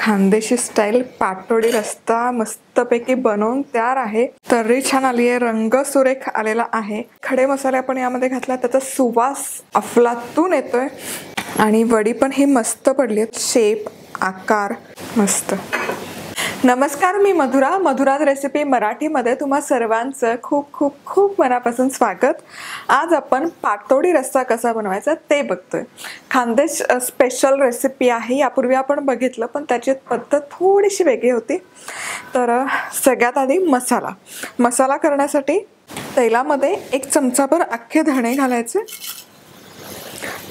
Khandeshi style patodi रस्ता मस्तपैकी बनवून तयार आहे। तर्री छान आली आहे, रंग सुरेख आलेला आहे। खडे मसाले आपण यामध्ये घातला, त्याचा सुवास अफलातून येतोय आणि वडी पण ही मस्त पडली आहे, शेप आकार मस्त। नमस्कार, मी मधुराज रेसिपी मराठीमध्ये तुम्हा सर्वांचं खूप खूप खूप मनापासून स्वागत। आज आपण पाटोडी रस्सा कसा बनवायचा ते बघतोय। खानदेश स्पेशल रेसिपी आहे, यापूर्वी आपण बघितलं पण त्याची पद्धत थोडीशी वेगळी होती। तर सगळ्यात आधी मसाला करण्यासाठी तेलामध्ये 1 चमचाभर अख्खे धणे घालायचे,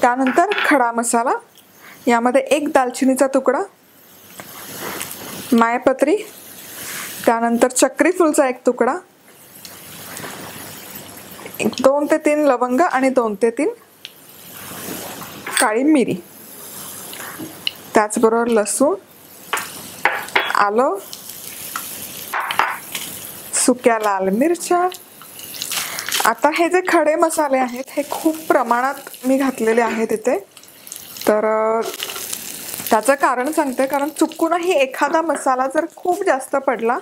त्यानंतर खडा मसाला, यामध्ये 1 दालचिनीचा तुकडा, मायपत्री, त्यानंतर चक्री फूलचा 1 तुकडा, 2 ते 3 लवंग आणि 2 ते 3 काळी मिरी, त्याचबरोबर लसूण, आलं, सुक्या लाल मिरच्या। आता हे जे खडे मसाले आहेत हे खूप प्रमाणात मी घातलेले आहेत इथे। तर त्याचं कारण सांगते, कारण चुकूनही एखादा मसाला जर खूप जास्त पडला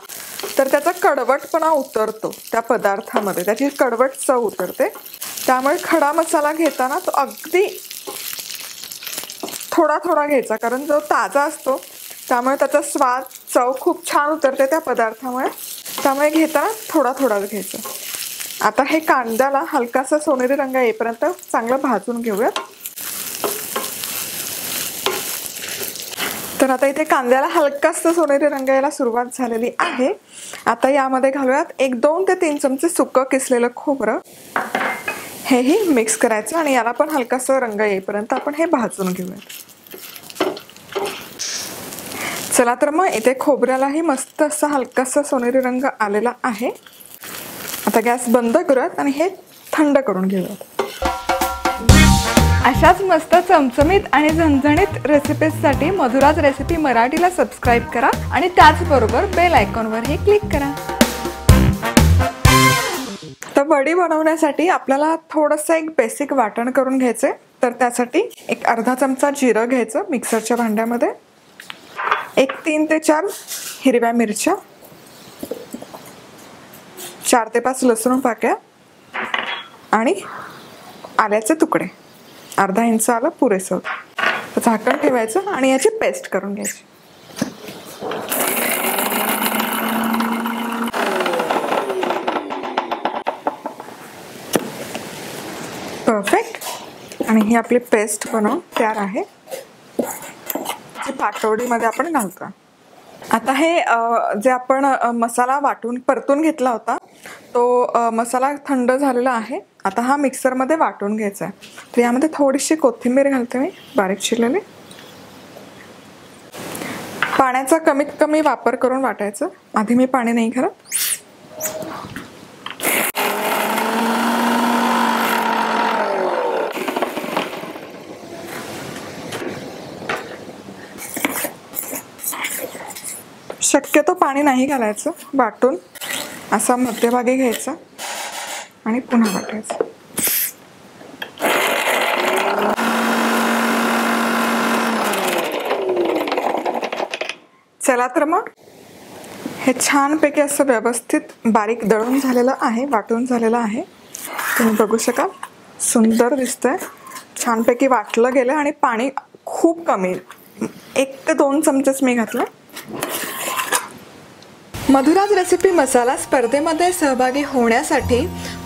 तर त्याचा कडवटपणा उतरतो त्या पदार्थामध्ये, त्याची कडवट चव उतरते। त्यामुळे खडा मसाला घेताना तो अगदी थोडा घ्यायचा, कारण जो ताजा असतो त्यामुळे त्याचा स्वाद चव खूप छान उतरते त्या पदार्थामुळे, त्यामुळे घेताना थोडा घ्यायचा। आता हे कांद्याला हलकासा सोनेरी रंग येईपर्यंत चांगलं भाजून घेऊयात। तर आता इथे कांद्याला हलकासा सोनेरी रंग यायला सुरुवात झालेली आहे। आता यामध्ये घालूयात 2 ते 3 चमचे सुकं किसलेलं खोबरं, हेही मिक्स करायचं आणि याला पण हलकासा रंग येईपर्यंत आपण हे भाजून घेऊयात। चला तर मग इथे खोबऱ्यालाही मस्त असा हलकासा सोनेरी रंग आलेला आहे। आता गॅस बंद करूयात आणि हे थंड करून घेऊयात। अशाच मस्त चमचमीत आणि झणझणीत रेसिपीजसाठी मधुराज रेसिपी मराठीला सबस्क्राईब करा आणि त्याचबरोबर बेल आयकॉनवरही क्लिक करा। तर वडी बनवण्यासाठी आपल्याला थोडंसं एक बेसिक वाटण करून घ्यायचे। तर त्यासाठी एक अर्धा चमचा जिरं घ्यायचं मिक्सरच्या भांड्यामध्ये, 3 ते 4 हिरव्या मिरच्या, 4 ते 5 लसूण पाकळ्या आणि आल्याचे तुकडे, अर्धा इंच आलं पुरेसं होतं। झाकण ठेवायचं आणि याची पेस्ट करून घ्यायची। परफेक्ट। आणि ही आपली पेस्ट बनवून तयार आहे, जी पाटोडीमध्ये आपण घालतो। आता हे जे आपण मसाला परतून घेतला होता तो मसाला थंड झालेला आहे। आता हा मिक्सरमध्ये वाटून घ्यायचा आहे। तर यामध्ये थोडीशी कोथिंबीर घालते मी बारीक चिरलेली। पाण्याचा कमीत कमी वापर करून वाटायचं, आधी मी पाणी नाही घालत। शक्यतो पाणी नाही घालायचं, वाटून असा मध्यभागी घ्यायचा आणि पुन्हा वाटायचं। चला तर मग हे छानपैकी असं व्यवस्थित बारीक दळून झालेलं आहे, वाटून झालेलं आहे। तुम्ही बघू शकाल, सुंदर दिसतंय, छानपैकी वाटलं गेलं आणि पाणी खूप कमी, 1 ते 2 चमचेच मी घातलं। मधुराज रेसिपी मसाला स्पर्धेमध्ये सहभागी होण्यासाठी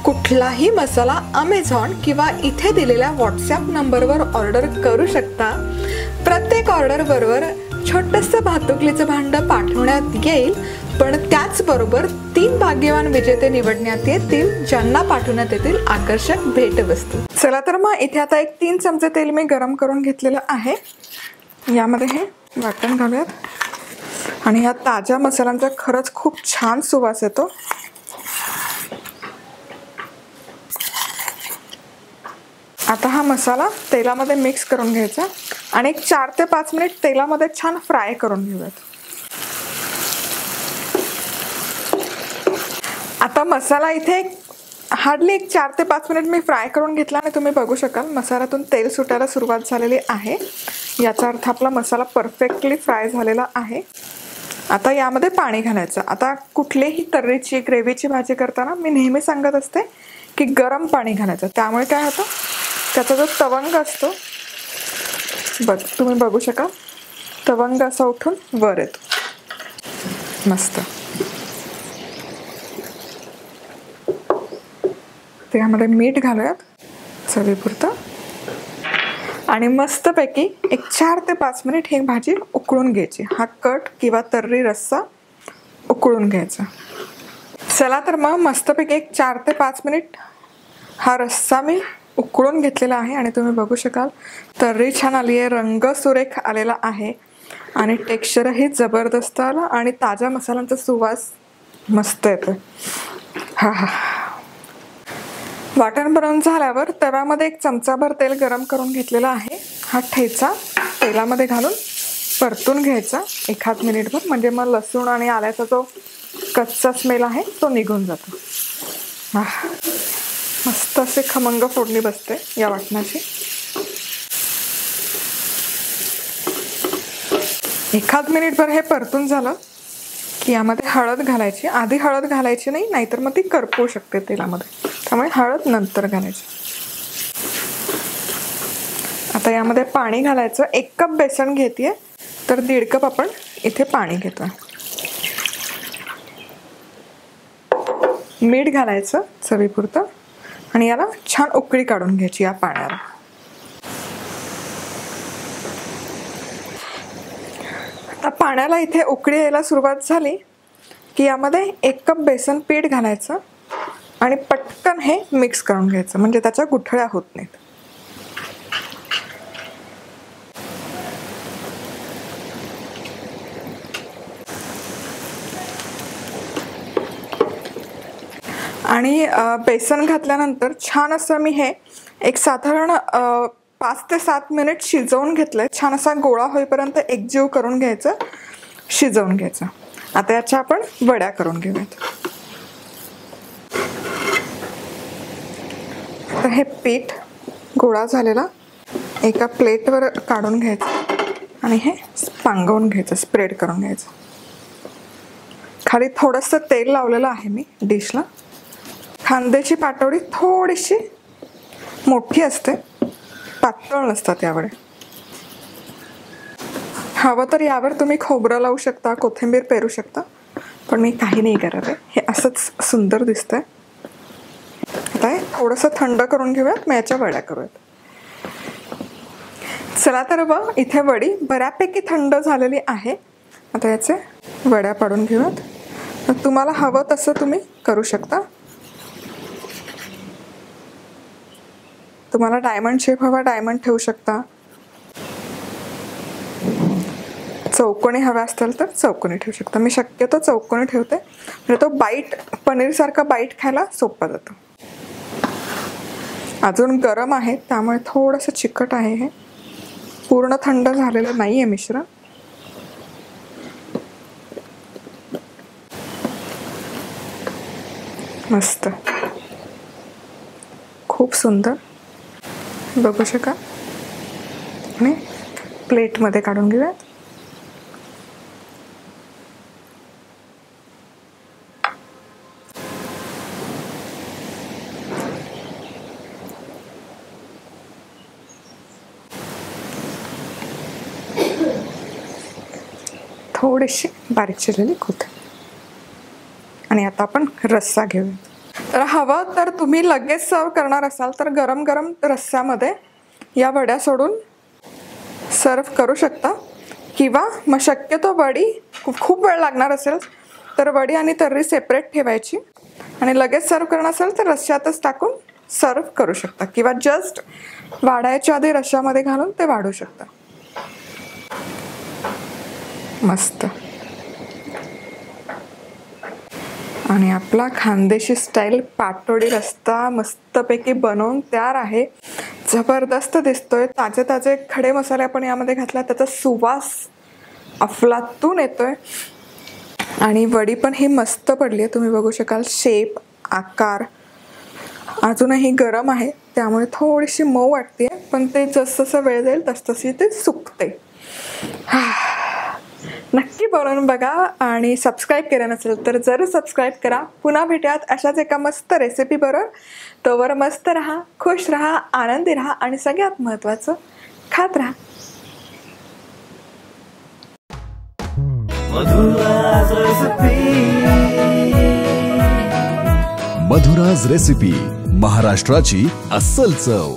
कुठलाही मसाला अमेझॉन किंवा इथे दिलेल्या व्हॉट्सॲप नंबरवर ऑर्डर करू शकता। प्रत्येक ऑर्डर बरोबर छोटंसं भातुकलीचं भांडं पाठवण्यात येईल, पण त्याचबरोबर 3 भाग्यवान विजेते निवडण्यात येतील, ज्यांना पाठवण्यात येतील आकर्षक भेटवस्तू। चला तर मग इथे आता 3 चमचे तेल मी गरम करून घेतलेलं आहे। यामध्ये हे वाटण घालूयात आणि या ताज्या मसाल्यांचा खरंच खूप छान सुवास येतो। आता हा मसाला तेलामध्ये मिक्स करून घ्यायचा आणि 4 ते 5 मिनिट तेलामध्ये छान फ्राय करून घेऊयात। आता मसाला इथे हार्डली एक 4 ते 5 मिनिट मी फ्राय करून घेतला आणि तुम्ही बघू शकाल मसाल्यातून तेल सुटायला सुरुवात झालेली आहे. याचा अर्थ आपला मसाला परफेक्टली फ्राय झालेला आहे. आता यामध्ये पाणी घालायचं. आता कुठलीही तर्रीची ग्रेव्हीची भाजी करताना मी नेहमी सांगत असते की गरम पाणी घालायचं. त्यामुळे काय होतं, त्याचा जो तवंग असतो तुम्ही बघू शकाल, तवंग असा उठून वर येतो. मस्त. त्यामध्ये मीठ घालूयात चवीपुरतं आणि मस्तपैकी एक 4 ते 5 मिनिट ही भाजी उकळून घ्यायची. हा कट किंवा तर्री रस्सा उकळून घ्यायचा. चला तर मग मस्तपैकी एक 4 ते 5 मिनिट हा रस्सा मी उकळून घेतलेला आहे आणि तुम्ही बघू शकाल तर्री छान आली आहे, रंग सुरेख आलेला आहे आणि टेक्स्चरही जबरदस्त आला आणि ताज्या मसाल्यांचा सुवास मस्त येतो. हा हा. वाटण बनवून झाल्यावर तव्यामध्ये एक चमचाभर तेल गरम करून घेतलेला आहे. हा ठेचा तेलामध्ये घालून परतून घ्यायचा 1 मिनिटभर, म्हणजे मग लसूण आणि आल्याचा जो कच्चा स्मेल आहे तो निघून जातो. मस्त असे खमंग फोडणी बसते या वाटणाची. 1 मिनिटभर हे परतून झालं की यामध्ये हळद घालायची. आधी हळद घालायची नाही, नाहीतर मग ती करपू शकते तेलामध्ये, त्यामुळे हळद नंतर घालायची. आता यामध्ये पाणी घालायचं. 1 कप बेसन घेतेय तर 1.5 कप आपण इथे पाणी घेतोय. मीठ घालायचं चवीपुरतं आणि याला छान उकळी काढून घ्यायची या पाण्याला. आता पाण्याला इथे उकळी यायला सुरुवात झाली की यामध्ये 1 कप बेसन पीठ घालायचं आणि पटकन हे मिक्स करून घ्यायचं, म्हणजे त्याच्या गुठळ्या होत नाहीत. आणि बेसन घातल्यानंतर छान असं मी हे एक साधारण 5 ते 7 मिनिट शिजवून घेतलंय. छान असा गोळा होईपर्यंत एकजीव करून घ्यायचं, शिजवून घ्यायचं. आता याच्या आपण वड्या करून घेऊयात. तर हे पीठ गोळा झालेला एका प्लेटवर काढून घ्यायचं आणि हे पांगवून घ्यायचं, स्प्रेड करून घ्यायचं. खाली थोडंसं तेल लावलेलं आहे मी डिशला. कांद्याची पाटवडी थोडीशी मोठी असते, पातळ नसतात यावर. हवं तर यावर तुम्ही खोबरं लावू शकता, कोथिंबीर पेरू शकता, पण मी काही नाही करत आहे. हे असंच सुंदर दिसतंय. आता हे थोडंसं थंड करून घेऊयात, मग याच्या वड्या करूयात. चला तर बघ, इथे वडी बऱ्यापैकी थंड झालेली आहे. आता याचे वड्या पाडून घेऊयात. तर तुम्हाला हवं तसं तुम्ही करू शकता. तुम्हाला डायमंड शेप हवा, डायमंड ठेवू शकता. चौकोनी हवे असतील तर चौकोनी ठेवू शकता. मी शक्यतो चौकोनी ठेवते, म्हणजे तो बाईट, पनीरसारखा बाईट खायला सोपं जातं. अजून गरम आहे त्यामुळे थोडंसं चिकट आहे. हे पूर्ण थंड झालेलं नाही आहे मिश्रण. मस्त, खूप सुंदर, बघू शका. आणि प्लेटमध्ये काढून घेऊयात. थोडीशी बारीक चिरलेली कोथिंबीर आणि आता आपण रस्सा घेऊया. तर हवं तर तुम्ही लगेच सर्व करणार असाल तर गरम गरम रस्स्यामध्ये या वड्या सोडून सर्व करू शकता, किंवा मग शक्यतो वडी खूप वेळ लागणार असेल तर वडी आणि तर्री सेपरेट ठेवायची आणि लगेच सर्व करणार असेल तर रश्श्यातच टाकून सर्व करू शकता, किंवा जस्ट वाढायच्या आधी रश्श्यामध्ये घालून ते वाढू शकता. मस्त. आणि आपला खानदेशी स्टाईल पाटोडी रस्ता मस्तपैकी बनवून तयार आहे. जबरदस्त दिसतोय. ताजे ताजे खडे मसाले आपण यामध्ये घातला, त्याचा सुवास अफलातून येतोय. आणि वडी पण ही मस्त पडली आहे, तुम्ही बघू शकाल. शेप, आकार अजूनही गरम आहे त्यामुळे थोडीशी मऊ वाटते, पण ते जसं वेळ जाईल तसतशी ते सुकते. नक्की बनवून बघा आणि सबस्क्राईब केलं नसेल तर जरूर सबस्क्राईब करा. पुन्हा भेटूयात अशाच एका मस्त रेसिपी बरोबर. तोवर मस्त राहा, खुश राहा, आनंदी राहा आणि सगळ्यात महत्त्वाचं खात राहा. मधुराज रेसिपी, महाराष्ट्राची अस्सल चव.